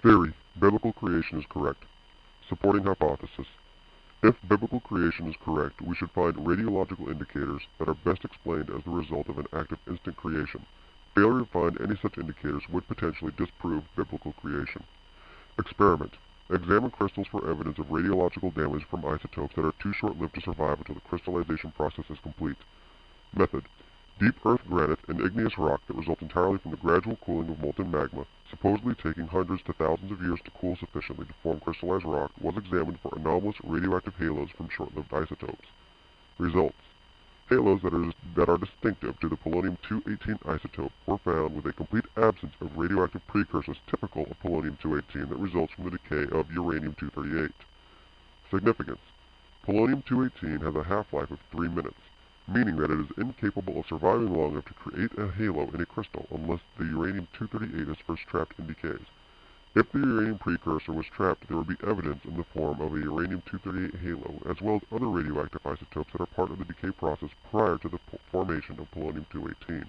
Theory: biblical creation is correct. Supporting hypothesis: if biblical creation is correct, we should find radiological indicators that are best explained as the result of an active instant creation. Failure to find any such indicators would potentially disprove biblical creation. Experiment: examine crystals for evidence of radiological damage from isotopes that are too short-lived to survive until the crystallization process is complete. Method: deep earth granite, an igneous rock that results entirely from the gradual cooling of molten magma, supposedly taking hundreds to thousands of years to cool sufficiently to form crystallized rock, was examined for anomalous radioactive halos from short-lived isotopes. Results: halos that are distinctive to the polonium-218 isotope were found with a complete absence of radioactive precursors typical of polonium-218 that results from the decay of uranium-238. Significance: polonium-218 has a half-life of 3 minutes, meaning that it is incapable of surviving long enough to create a halo in a crystal unless the uranium-238 is first trapped and decays. If the uranium precursor was trapped, there would be evidence in the form of a uranium-238 halo, as well as other radioactive isotopes that are part of the decay process prior to the formation of polonium-218.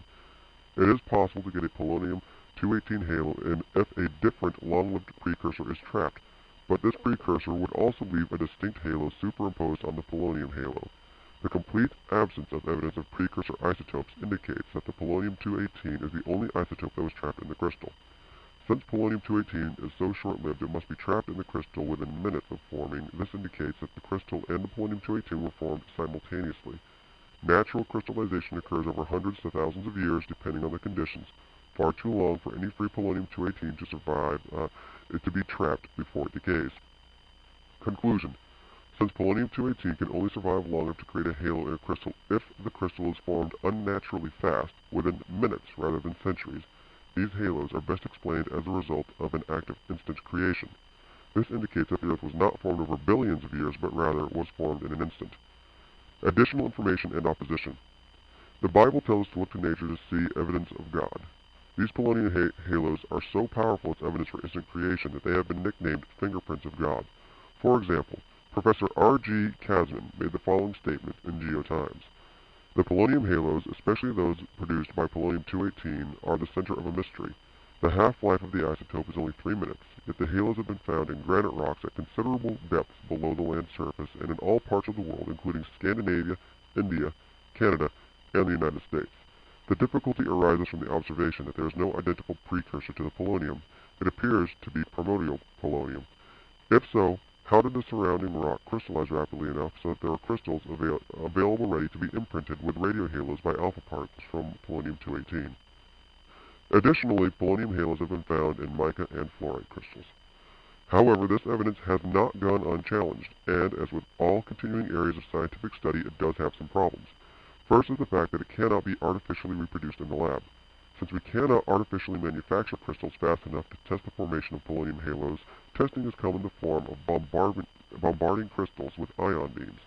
It is possible to get a polonium-218 halo if a different long-lived precursor is trapped, but this precursor would also leave a distinct halo superimposed on the polonium halo. The complete absence of evidence of precursor isotopes indicates that the polonium-218 is the only isotope that was trapped in the crystal. Since polonium-218 is so short-lived it must be trapped in the crystal within minutes of forming, this indicates that the crystal and the polonium-218 were formed simultaneously. Natural crystallization occurs over hundreds to thousands of years depending on the conditions, far too long for any free polonium-218 to survive it to be trapped before it decays. Conclusion: since polonium-218 can only survive long enough to create a halo in a crystal if the crystal is formed unnaturally fast, within minutes rather than centuries, these halos are best explained as a result of an active instant creation. This indicates that the Earth was not formed over billions of years, but rather was formed in an instant. Additional information and opposition. The Bible tells us to look to nature to see evidence of God. These polonium halos are so powerful as evidence for instant creation that they have been nicknamed fingerprints of God. For example, Professor R.G. Kasman made the following statement in GeoTimes. The polonium halos, especially those produced by polonium-218, are the center of a mystery. The half-life of the isotope is only 3 minutes, yet the halos have been found in granite rocks at considerable depths below the land surface and in all parts of the world, including Scandinavia, India, Canada, and the United States. The difficulty arises from the observation that there is no identical precursor to the polonium. It appears to be primordial polonium. If so, how did the surrounding rock crystallize rapidly enough so that there are crystals available ready to be imprinted with radiohalos by alpha particles from polonium-218? Additionally, polonium halos have been found in mica and fluorite crystals. However, this evidence has not gone unchallenged, and as with all continuing areas of scientific study, it does have some problems. First is the fact that it cannot be artificially reproduced in the lab. Since we cannot artificially manufacture crystals fast enough to test the formation of polonium halos, testing has come in the form of bombarding crystals with ion beams.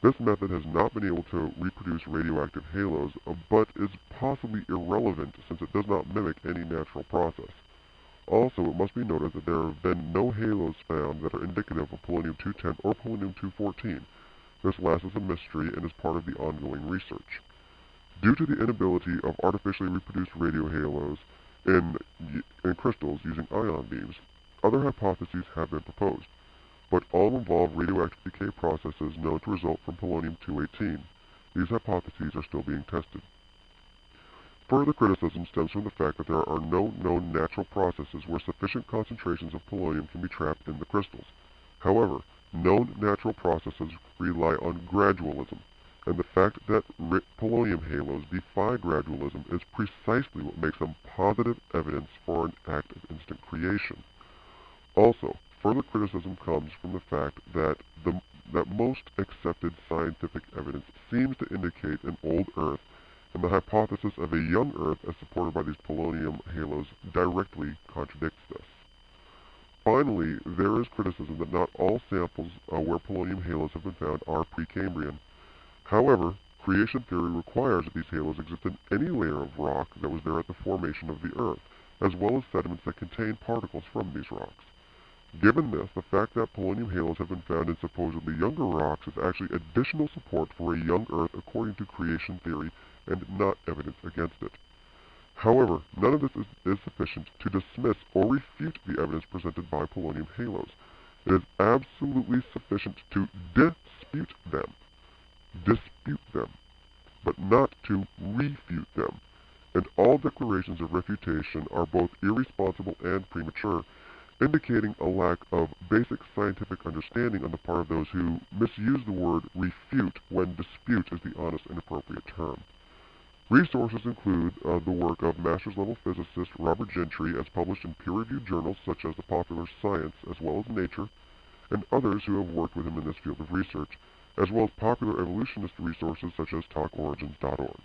This method has not been able to reproduce radioactive halos, but is possibly irrelevant since it does not mimic any natural process. Also, it must be noted that there have been no halos found that are indicative of polonium-210 or polonium-214. This last is a mystery and is part of the ongoing research. Due to the inability of artificially reproduced radiohalos in crystals using ion beams, other hypotheses have been proposed, but all involve radioactive decay processes known to result from polonium-218. These hypotheses are still being tested. Further criticism stems from the fact that there are no known natural processes where sufficient concentrations of polonium can be trapped in the crystals. However, known natural processes rely on gradualism, and the fact that polonium halos defy gradualism is precisely what makes them positive evidence for an act of instant creation. Also, further criticism comes from the fact that most accepted scientific evidence seems to indicate an old Earth, and the hypothesis of a young Earth as supported by these polonium halos directly contradicts this. Finally, there is criticism that not all samples where polonium halos have been found are Precambrian. However, creation theory requires that these halos exist in any layer of rock that was there at the formation of the Earth, as well as sediments that contain particles from these rocks. Given this, the fact that polonium halos have been found in supposedly younger rocks is actually additional support for a young Earth according to creation theory and not evidence against it. However, none of this is sufficient to dismiss or refute the evidence presented by polonium halos. It is absolutely sufficient to dispute them, but not to refute them. And all declarations of refutation are both irresponsible and premature, indicating a lack of basic scientific understanding on the part of those who misuse the word refute when dispute is the honest and appropriate term. Resources include the work of master's level physicist Robert Gentry as published in peer-reviewed journals such as the Popular Science as well as Nature, and others who have worked with him in this field of research, as well as popular evolutionist resources such as talkorigins.org.